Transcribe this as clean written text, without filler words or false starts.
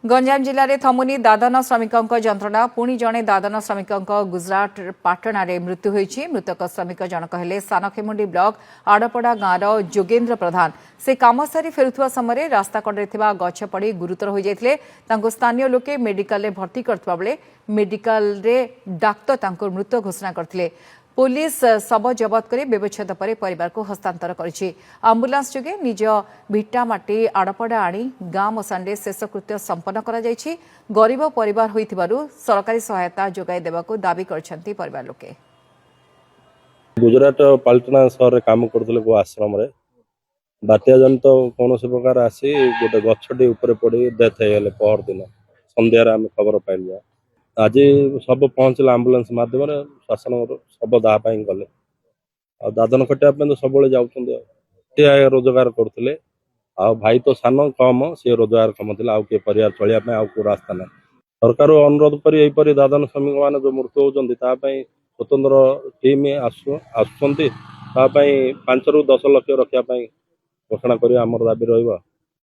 गंजाम जिले में थमुनी दादन श्रमिकों जंत्रणा पुणी जड़े दादन श्रमिकों गुजरात पाटणार मृत्यु होती। मृतक श्रमिक जनक हेले सानखेमुंडी ब्लॉक आड़पड़ा गांव जोगेन्द्र प्रधान। से काम सारी फेरुवा समय रास्ता कड़े गछ पड़ गुरुतर हो जाते स्थानीय लोके मेडिकल भर्ती करथिबा बेले मेडिकल डाक्तर मृत घोषणा करथिले। पुलिस शव जबत कर व्यवच्छेद पर परिवार को हस्तांतर करिछि। आंबुलांस जोगे निज भिटामाटी आड़पड़ा आनी गाँ मशान शेषकृत्य संपन्न करा जायछि। गरीब परिवार होइथिबारु सरकारी सहायता जोगाई देबाकू दाबी करछन्ति परिवार लोके। गुजरात पाल्टना सहर काम करथिले को आश्रम रे बात्या जन तो कौन से प्रकार आसी गोटे गछटी ऊपर पड़ी डेथ हो पहर दिन संध्यार आम खबर पाइल। आज सब पहुंचला आंबुलांस मध्यम शासन सब दाह गले दादन खटिया तो सब जाऊँ रोजगार करते भाई तो सान कम सी रोजगार क्षम थी आउ किए परिवार चलिया आउ रास्ता ना सरकार अनुरोध कर दादन श्रमिक मैंने जो मृत्यु होती स्वतंत्र टीम आसुँच 5 ରୁ 10 लक्ष रखापी घोषणा कर दाबी रहा।